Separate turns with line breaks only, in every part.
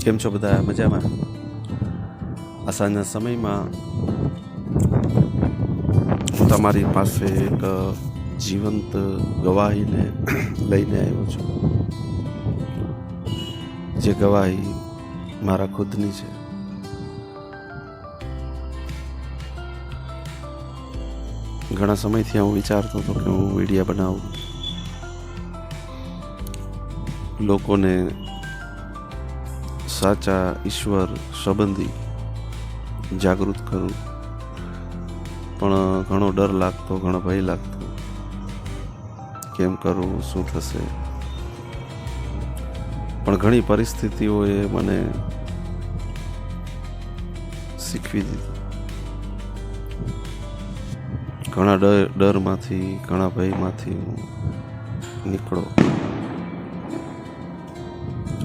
કેમ છો બધા? મજામાં? આ સાંજના સમયમાં હું તમારી પાસે એક જીવંત ગવાહીને લઈને આવ્યો છું. જે ગવાહી મારા ખુદની છે. ઘણા સમયથી હું વિચારતો હતો કે હું વિડીયો બનાવું, લોકોને સાચા ઈશ્વર સંબંધી જાગૃત કરું, પણ ઘણો ડર લાગતો, ઘણો ભય લાગતો. કેમ કરું, શું થશે? પણ ઘણી પરિસ્થિતિઓએ મને શીખવી દીધું. ઘણા ડરમાંથી, ઘણા ભયમાંથી હું નીકળો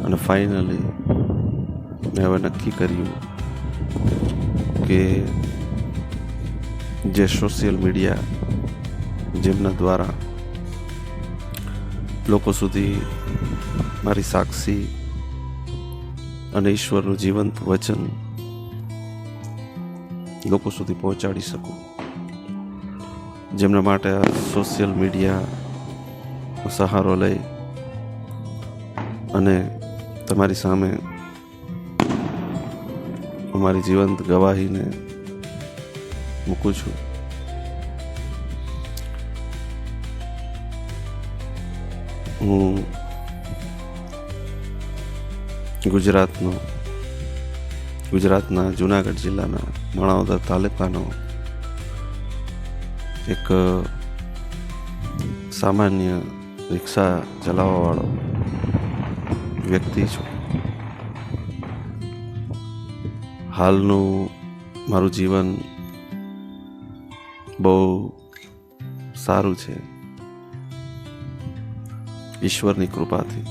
અને ફાઇનલી મેં હવે નક્કી કર્યું કે જે સોશિયલ મીડિયા જેમના દ્વારા લોકો સુધી મારી સાક્ષી અને ઈશ્વરનું જીવંત વચન લોકો સુધી પહોંચાડી શકું, જેમના માટે આ સોશિયલ મીડિયાનો સહારો લઈ અને તમારી સામે અમારી જીવંત ગવાહીને મૂકું છું. હું ગુજરાતના જુનાગઢ જિલ્લાના માણાવદર તાલુકાનો એક સામાન્ય રિક્ષા ચલાવવાવાળો વ્યક્તિ છું. હાલનું મારું જીવન બહુ સારું છે, ઈશ્વરની કૃપાથી.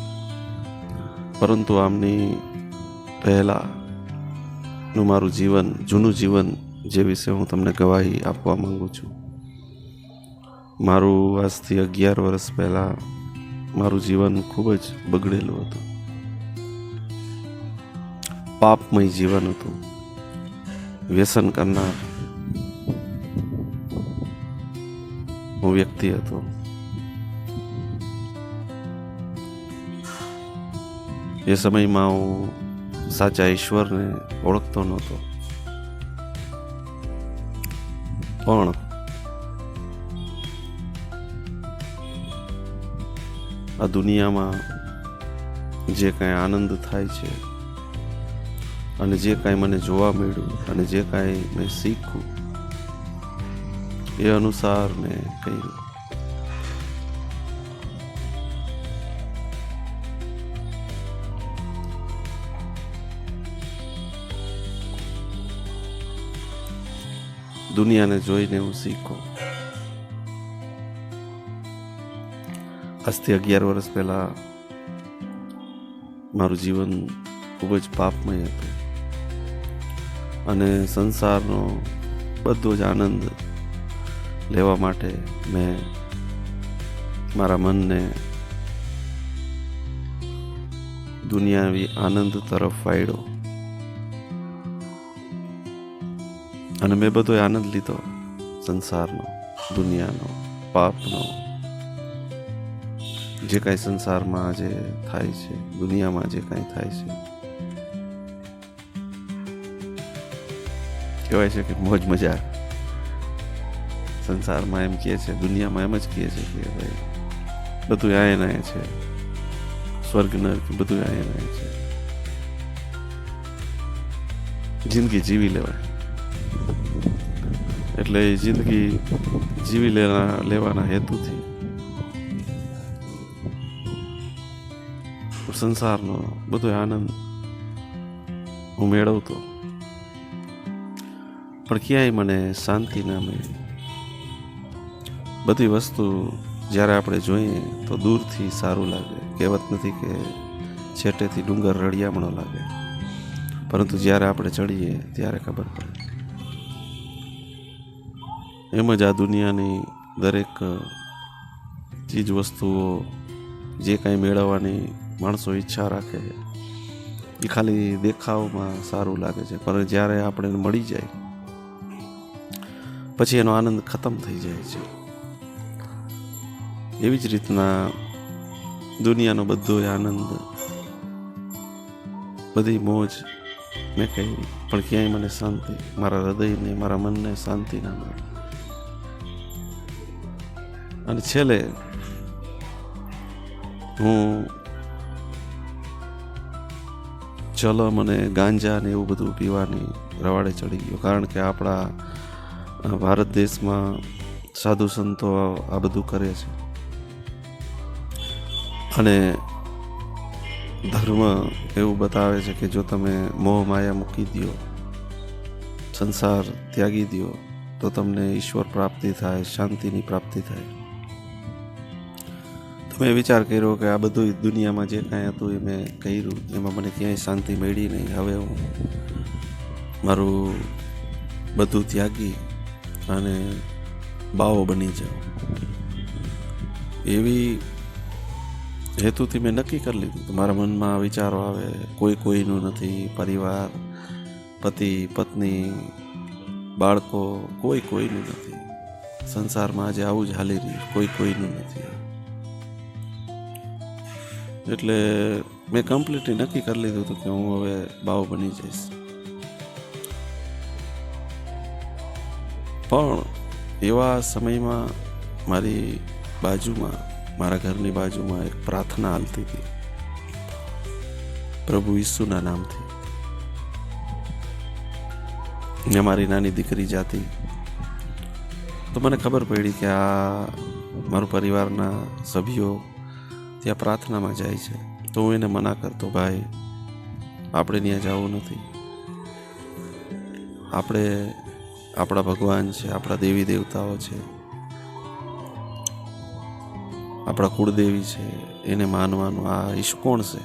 પરંતુ આમની પહેલાંનું મારું જીવન, જૂનું જીવન, જે વિશે હું તમને ગવાહી આપવા માંગુ છું. મારું આજથી 11 વર્ષ પહેલાં મારું જીવન ખૂબ જ બગડેલું હતું. પાપમય જીવન હતું. વ્યસન કરનાર હું વ્યક્તિ હતો. એ સમયમાં હું સાચા ઈશ્વરને ઓળખતો નહોતો, પણ આ દુનિયામાં જે કાંઈ આનંદ થાય છે અને જે કાંઈ મને જોવા મળ્યું અને જે કાંઈ મેં શીખ્યું, એ અનુસાર મેં કર્યું. દુનિયાને જોઈને હું શીખો. આજથી 11 વર્ષ પહેલા મારું જીવન ખૂબ જ પાપમય હતું અને સંસારનો બધો જ આનંદ લેવા માટે મેં મારા મનને દુનિયાવી આનંદ તરફ વાળ્યો અને મેં બધો આનંદ લીધો, સંસારનો, દુનિયાનો, પાપનો. જે કાંઈ સંસારમાં આજે થાય છે, દુનિયામાં જે કાંઈ થાય છે, કહેવાય છે કે મોજ મજા. સંસારમાં એમ કહે છે, દુનિયામાં એમ જ કહે છે કે ભાઈ બધું આયે છે, સ્વર્ગ નર્ક બધું આયે છે. જિંદગી જીવી લેવાય, એટલે એ જિંદગી જીવી લેવાના હેતુથી સંસારનો બધો આનંદ હું મેળવતો, પણ ક્યાંય મને શાંતિ ના મળી. બધી વસ્તુ જ્યારે આપણે જોઈએ તો દૂરથી સારું લાગે. કહેવત નથી કે છેટેથી ડુંગર રળિયામણો લાગે, પરંતુ જ્યારે આપણે ચડીએ ત્યારે ખબર પડે. એમ જ આ દુનિયાની દરેક ચીજ વસ્તુઓ જે કાંઈ મેળવવાની માણસો ઈચ્છા રાખે, એ ખાલી દેખાવમાં સારું લાગે છે, પણ જ્યારે આપણે એને મળી જાય પછી એનો આનંદ ખતમ થઈ જાય છે. એવી જ રીતના દુનિયાનો બધો આનંદ, બધી મોજ મેં કહી, પણ ક્યાંય મને શાંતિ, મારા હૃદયને, મારા મનને શાંતિ ના મળે. અને છેલ્લે હું ચલમ અને ગાંજા ને એવું બધું પીવાની રવાડે ચડી ગયો, કારણ કે આપણા ભારત દેશમાં સાધુ સંતો આ બધું કરે છે. અને ધર્મ એવું બતાવે છે કે જો તમે મોહ માયા મૂકી દો, સંસાર ત્યાગી દો, તો તમને ઈશ્વર પ્રાપ્તિ થાય, શાંતિની પ્રાપ્તિ થાય. તો મેં વિચાર કર્યો કે આ બધું દુનિયામાં જે કાંઈ હતું એ મેં કર્યું, એમાં મને ક્યાંય શાંતિ મળી નહીં. હવે હું મારું બધું ત્યાગી અને બાવો બની જાઉં, એવી હેતુથી મેં નક્કી કરી લીધું. મારા મનમાં વિચારો આવે, કોઈ કોઈનું નથી, પરિવાર, પતિ પત્ની, બાળકો, કોઈ કોઈનું નથી. સંસારમાં આજે આવું જ હાલી રહ્યું, કોઈ કોઈનું નથી. એટલે મેં કમ્પ્લીટલી નક્કી કરી લીધું હતું કે હું હવે બાવો બની જઈશ. પણ એવા સમયમાં મારી બાજુમાં, મારા ઘરની બાજુમાં એક પ્રાર્થના હાલતી હતી, પ્રભુ ઈસુના નામથી. ને મારી નાની દીકરી જાતી, તો મને ખબર પડી કે આ મારું પરિવારના સભ્યો ત્યાં પ્રાર્થનામાં જાય છે. તો હું એને મના કરતો, ભાઈ આપણે ત્યાં જવું નથી, આપણે આપણા ભગવાન છે, આપણા દેવી દેવતાઓ છે, આપણા કુળદેવી છે, એને માનવાનું. આ ઈશ્કોણ છે,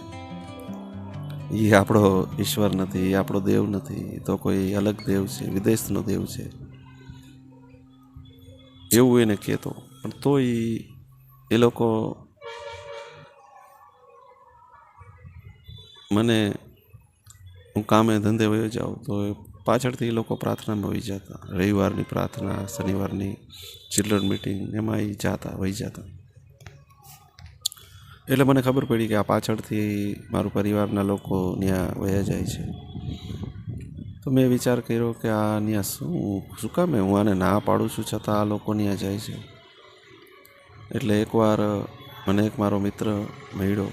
એ આપણો ઈશ્વર નથી, એ આપણો દેવ નથી, તો કોઈ અલગ દેવ છે, વિદેશનો દેવ છે, એવું એને કહેતો. પણ તો એ લોકો મને, હું કામે ધંધે વયો જાઉં તો પાછળથી એ લોકો પ્રાર્થનામાં વહી જતા. રવિવારની પ્રાર્થના, શનિવારની ચિલ્ડ્રન મિટિંગ, એમાં એ વહી જતા. એટલે મને ખબર પડી કે આ પાછળથી મારું પરિવારના લોકો ત્યાં વયા જાય છે. તો મેં વિચાર કર્યો કે આ ત્યાં શું કામે હું આને ના પાડું છું, છતાં આ લોકો ત્યાં જાય છે. એટલે એકવાર મને એક મારો મિત્ર મળ્યો,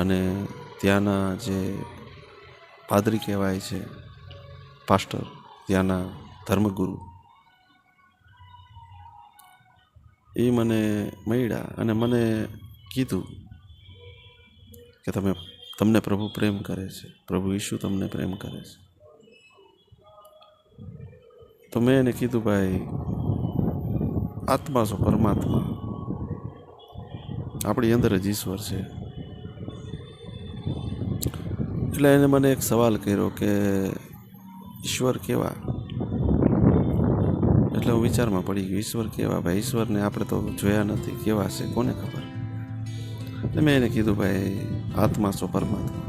અને ત્યાંના જે પાદરી કહેવાય છે, પાસ્ટર, ત્યાંના ધર્મગુરુ, એ મને મળ્યા અને મને કીધું કે તમને પ્રભુ પ્રેમ કરે છે, પ્રભુ ઈસુ તમને પ્રેમ કરે છે. તો મેં એને કીધું, ભાઈ આત્મા છો, પરમાત્મા, આપણી અંદર જ ઈશ્વર છે. એટલે એને મને એક સવાલ કર્યો કે ઈશ્વર કેવા? એટલે હું વિચારમાં પડી ગયો, ઈશ્વર કેવા? ભાઈ ઈશ્વરને આપણે તો જોયા નથી, કેવા છે કોને ખબર. મેં એને કીધું, ભાઈ આત્મા છો, પરમાત્મા.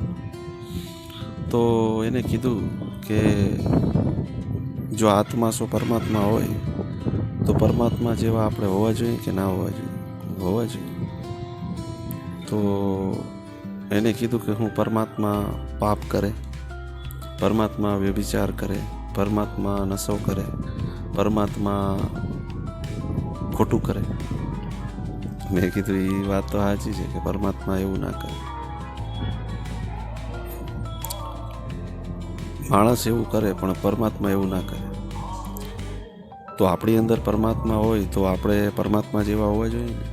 તો એને કીધું કે જો આત્મા છો, પરમાત્મા હોય તો પરમાત્મા જેવા આપણે હોવા જોઈએ કે ના હોવા જોઈએ? હોવા જોઈએ. તો એને કીધું કે હું પરમાત્મા પાપ કરે, પરમાત્મા વ્યભિચાર કરે, પરમાત્મા નશો કરે, પરમાત્મા ખોટું કરે. મેં કીધું એ વાત તો સાચી છે કે પરમાત્મા એવું ના કરે. માણસ એવું કરે પણ પરમાત્મા એવું ના કરે. તો આપણી અંદર પરમાત્મા હોય તો આપણે પરમાત્મા જેવા હોવા જોઈએ ને.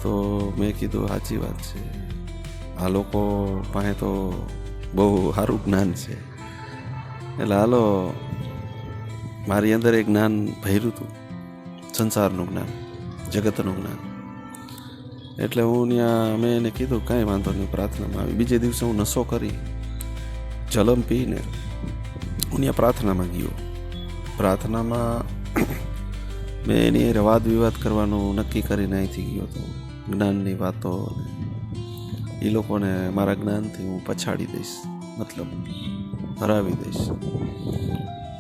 તો મેં કીધું સાચી વાત છે, આ લોકો પાસે તો બહુ સારું જ્ઞાન છે. એટલે હાલો, મારી અંદર એક જ્ઞાન ભર્યું હતું, સંસારનું જ્ઞાન, જગતનું જ્ઞાન. એટલે હું ત્યાં મેં એને કીધું કાંઈ વાંધો નહીં, પ્રાર્થનામાં આવી. બીજે દિવસે હું નશો કરી, જલમ પીને હું ત્યાં પ્રાર્થનામાં ગયો. પ્રાર્થનામાં મેં એની વાદ વિવાદ કરવાનું નક્કી કરીને અહીંથી ગયો હતો. જ્ઞાનની વાતો, એ લોકોને મારા જ્ઞાનથી હું પછાડી દઈશ, મતલબ હરાવી દઈશ.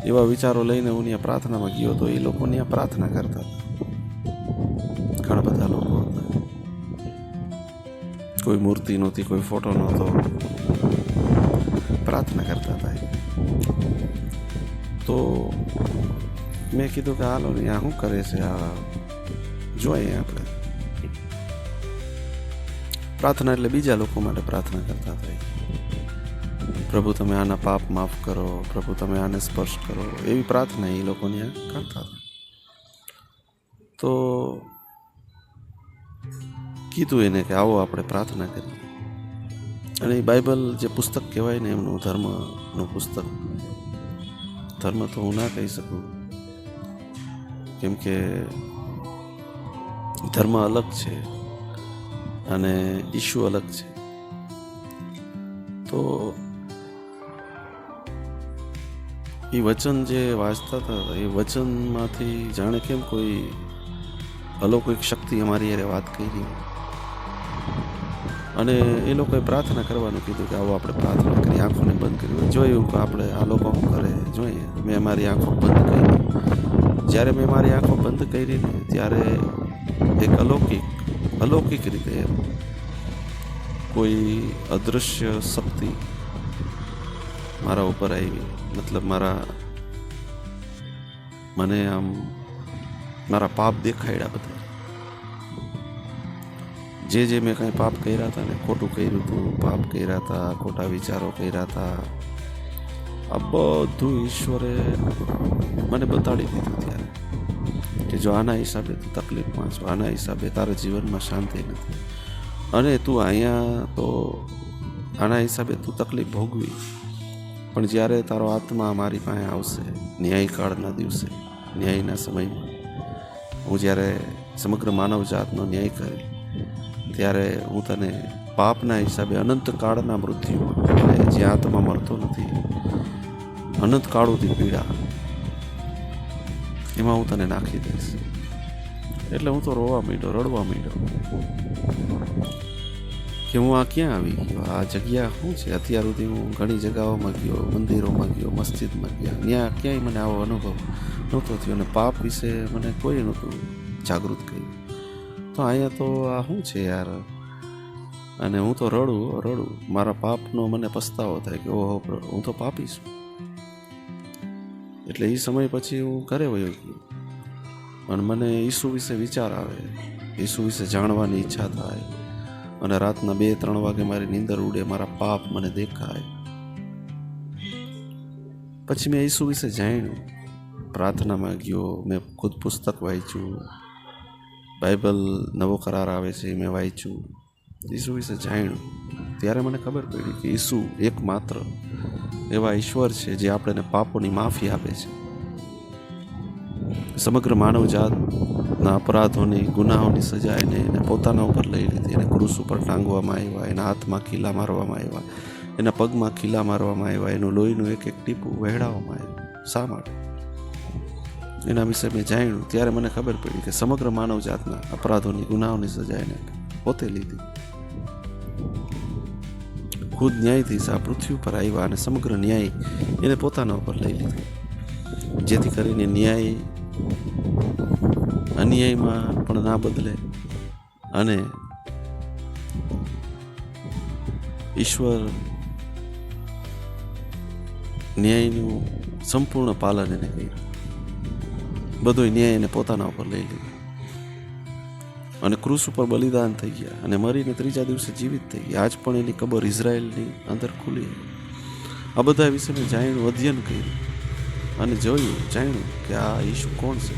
એવા વિચારો લઈને હું ત્યાં પ્રાર્થનામાં ગયો તો એ લોકો ત્યાં પ્રાર્થના કરતા હતા. ઘણા બધા લોકો હતા. કોઈ મૂર્તિ નહોતી, કોઈ ફોટો નહોતો, પ્રાર્થના કરતા હતા. તો મેં કીધું કે હાલો ને આ શું કરે છે, આ જોઈએ આપણે. પ્રાર્થના એટલે બીજા લોકો માટે પ્રાર્થના કરતા હતા. પ્રભુ તમે આના પાપ માફ કરો, પ્રભુ તમે આને સ્પર્શ કરો, એવી પ્રાર્થના એ લોકો ત્યાં કરતા હતા. તો કીધું એને કે આવો આપણે પ્રાર્થના કરીએ. અને એ બાઇબલ જે પુસ્તક કહેવાય ને એમનું ધર્મનું પુસ્તક, ધર્મ તો હું ના કહી શકું કેમ કે ધર્મ અલગ છે અને ઈશ્યુ અલગ છે. તો એ વચન જે વાંચતા હતા એ વચનમાંથી જાણે કેમ કોઈ અલૌકિક શક્તિ અમારી યારે વાત કરી. અને એ લોકોએ પ્રાર્થના કરવાનું કીધું કે આવો આપણે પ્રાર્થના કરી. આંખોને બંધ કરી જોયું કે આપણે આ લોકો શું કરે જોઈએ. મેં મારી આંખો બંધ કરી. જ્યારે મેં મારી આંખો બંધ કરી ને ત્યારે એક અલૌકિક રીતે કોઈ અદૃશ્ય શક્તિ મારા ઉપર આવી. મતલબ મને આમ મારા પાપ દેખાડ્યા બધા. જે મેં કંઈ પાપ કર્યા હતા ને, ખોટું કર્યું હતું, પાપ કર્યા હતા, ખોટા વિચારો કર્યા હતા, આ બધું ઈશ્વરે મને બતાડી દીધું ત્યારે કે જો આના હિસાબે તું તકલીફમાં છો, આના હિસાબે તારા જીવનમાં શાંતિ નથી, અને તું અહીંયા તો આના હિસાબે તું તકલીફ ભોગવી. પણ જ્યારે તારો આત્મા મારી પાસે આવશે ન્યાયકાળના દિવસે, ન્યાયના સમયમાં, હું જ્યારે સમગ્ર માનવ જાતનો ન્યાય કરી, ત્યારે હું તને પાપના હિસાબે અનંતકાળના મૃત્યુમાં, એટલે જે આત્મા મળતો નથી, અનંતકાળોથી પીડા, એમાં હું તને નાખી દઈશ. એટલે હું તો રોવા માંડ્યો, રડવા માંડ્યો કે હું આ ક્યાં આવી ગયો, આ જગ્યા શું છે. અત્યાર સુધી હું ઘણી જગાઓમાં ગયો, મંદિરોમાં ગયો, મસ્જિદમાં ગયા, ત્યાં ક્યાંય મને આવો અનુભવ નહોતો થયો અને પાપ વિશે મને કોઈ નહોતું જાગૃત કર્યું. તો અહીંયા તો આ શું છે યાર. અને હું તો રડું. મારા પાપનો મને પસ્તાવો થાય કે ઓહો હું તો પાપી છું. એટલે એ સમય પછી હું ઘરે વયો ગયો અને મને ઈસુ વિશે વિચાર આવે, ઈસુ વિશે જાણવાની ઈચ્છા થાય. અને રાતના 2-3 વાગે મારી નીંદર ઉડે, મારા પાપ મને દેખાય. પછી મેં ઈસુ વિશે જાણ્યું, પ્રાર્થનામાં ગયો, મેં ખુદ પુસ્તક વાંચ્યું, બાઇબલ નવો કરાર આવે છે એ મેં વાંચ્યું, ઈસુ વિશે જાણ્યું. ત્યારે મને ખબર પડી કે ઈસુ એકમાત્ર એવા ઈશ્વર છે જે આપણને પાપોની માફી આપે છે. સમગ્ર માનવજાતના અપરાધોની, ગુનાહોની સજા એને પોતાના ઉપર લઈ લીધી. એને ક્રૂસ ઉપર ટાંગવામાં આવ્યા, એના હાથમાં ખીલા મારવામાં આવ્યા, એના પગમાં ખીલા મારવામાં આવ્યા, એનું લોહીનું એક ટીપું વહેડાવવામાં આવ્યું. શા માટે? એના વિશે મેં જાણ્યું. ત્યારે મને ખબર પડી કે સમગ્ર માનવજાતના અપરાધોની, ગુનાહોની સજા એને પોતે લીધી. ખુદ ન્યાયાધીશ આ પૃથ્વી પર આવ્યા અને સમગ્ર ન્યાય એને પોતાના ઉપર લઈ લીધો, જેથી કરીને ન્યાય અન્યાયમાં પણ ના બદલે અને ઈશ્વર ન્યાયનું સંપૂર્ણ પાલન એને કર્યું. બધો ન્યાય એને પોતાના ઉપર લઈ લીધો અને ક્રૂસ ઉપર બલિદાન થઈ ગયા અને મરીને 3જા દિવસે જીવિત થઈ ગયા. આજ પણ એની કબર ઇઝરાયલની અંદર ખુલી. આ બધા વિશે મેં જાણ્યું, અધ્યયન કર્યું અને જાણ્યું કે આ ઈસુ કોણ છે.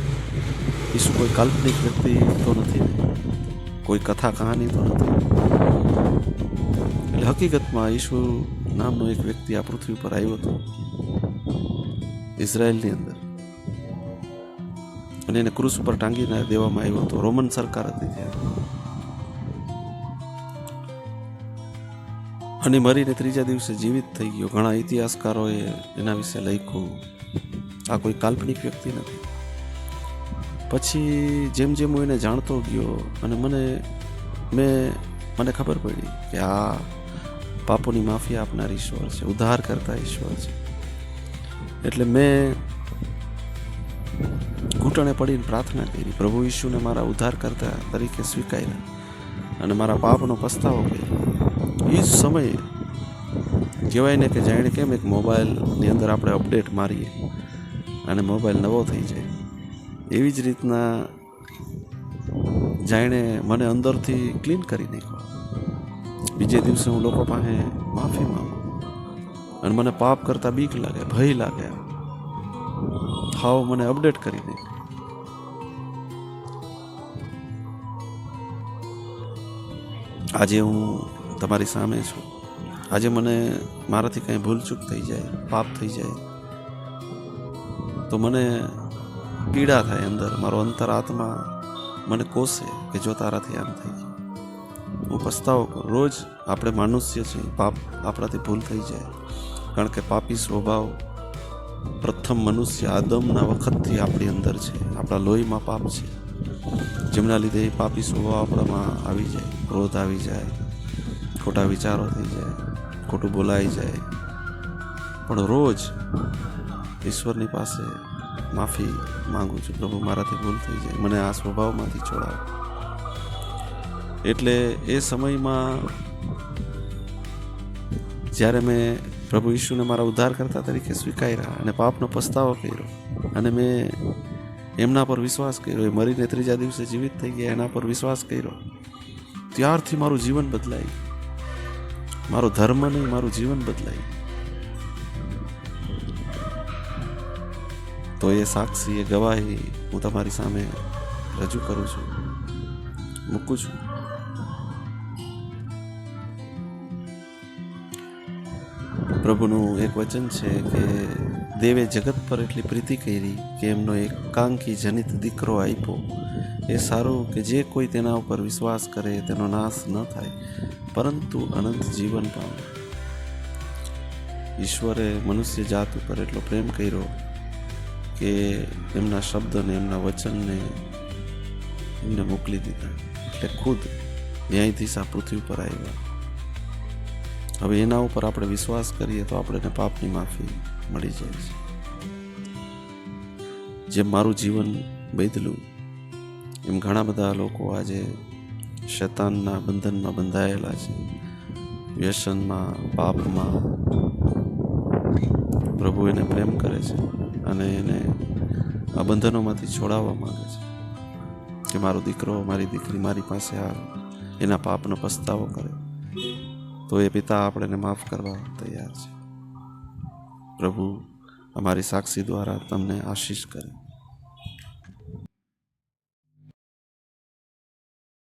ઈસુ કોઈ કાલ્પનિક વ્યક્તિ તો નથી, કોઈ કથા કહાની તો નથી. એટલે હકીકતમાં ઈસુ નામનો એક વ્યક્તિ આ પૃથ્વી પર આવ્યો હતો ઇઝરાયલની અંદર, અને એને ક્રૂસ ઉપર ટાંગીને દેવામાં આવ્યો હતો. રોમન સરકાર હતી ત્યારે, અને મરીને 3જા દિવસે જીવિત થઈ ગયો. ઘણા ઇતિહાસકારોએ એના વિશે લખ્યું. આ કોઈ કાલ્પનિક વ્યક્તિ નથી. પછી જેમ હું એને જાણતો ગયો અને મેં મને ખબર પડી કે આ પાપોની માફી આપનાર ઈશ્વર છે, ઉદ્ધાર કરતા ઈશ્વર છે. એટલે મેં ઘૂંટણે પડીને પ્રાર્થના કરી, પ્રભુ ઈશુને મારા ઉદ્ધારકર્તા તરીકે સ્વીકાર્યા અને મારા પાપનો પસ્તાવો કર્યો. એ જ સમયે કહેવાય ને કે જાણે કેમ એક મોબાઈલની અંદર આપણે અપડેટ મારીએ અને મોબાઈલ નવો થઈ જાય, એવી જ રીતના જાણે મને અંદરથી ક્લીન કરી નાખ્યો. બીજે દિવસે હું લોકો પાસે માફી માંગુ અને મને પાપ કરતા બીક લાગે, ભય લાગે, હાવ મને અપડેટ કરી નાખ્યો. આજે હું તમારી સામે છું. આજે મને મારાથી કંઈ ભૂલચૂક થઈ જાય, પાપ થઈ જાય તો મને પીડા થાય અંદર. મારો અંતરાત્મા મને કોસે કે જો તારાથી આમ થઈ ગયું. હું પસ્તાવો કરું. રોજ આપણે મનુષ્ય છીએ, પાપ આપણાથી ભૂલ થઈ જાય, કારણ કે પાપી સ્વભાવ પ્રથમ મનુષ્ય આદમના વખતથી આપણી અંદર છે. આપણા લોહીમાં પાપ છે, જેમના લીધે એ પાપી સ્વભાવ આપણામાં આવી જાય. ક્રોધ આવી જાય, ખોટા વિચારો થઈ જાય, ખોટું બોલાઈ જાય. પણ રોજ ઈશ્વરની પાસે માફી માંગુ છું, પ્રભુ મારાથી ભૂલ થઈ જાય, મને આ સ્વભાવમાંથી છોડાવો. એટલે એ સમયમાં જ્યારે મેં પ્રભુ ઈશુને મારા ઉદ્ધારકર્તા તરીકે સ્વીકાર્યા અને પાપનો પસ્તાવો કર્યો અને મેં એમના પર વિશ્વાસ કર્યો, એ મરીને ત્રીજા દિવસે જીવિત થઈ ગયા, એના પર વિશ્વાસ કર્યો, ત્યારથી મારું જીવન બદલાયું. મારો ધર્મ નહીં, મારું જીવન બદલાયું. તો એ સાક્ષી, એ ગવાહી હું તમારી સામે રજૂ કરું છું, મૂકું છું. પ્રભુનું એક વચન છે કે દેવે જગત પર એટલી પ્રીતિ કરી કે એમનો એકાંકી જનિત દીકરો આપ્યો. એ સારું કે જે કોઈ તેના ઉપર વિશ્વાસ કરે તેનો નાશ ન થાય, પરંતુ અનંત જીવન પામે. ઈશ્વરે મનુષ્ય જાત ઉપર એટલો પ્રેમ કર્યો કે એમના શબ્દને, એમના વચનને એમને મોકલી દીધા. એટલે ખુદ ન્યાયાધીશ આ પૃથ્વી પર આવ્યા. હવે એના ઉપર આપણે વિશ્વાસ કરીએ તો આપણને પાપની માફી મળી જાય છે. જેમ મારું જીવન બદલ્યું, એમ ઘણા બધા લોકો આજે શૈતાનના બંધનમાં બંધાયેલા છે, વ્યસનમાં, પાપમાં. પ્રભુ એને પ્રેમ કરે છે અને એને આ બંધનોમાંથી છોડાવવા માંગે છે કે મારો દીકરો, મારી દીકરી મારી પાસે આવે, એના પાપનો પસ્તાવો કરે તો એ પિતા આપણને માફ કરવા તૈયાર છે. પ્રભુ અમારી સાક્ષી દ્વારા તમને આશીષ કરે.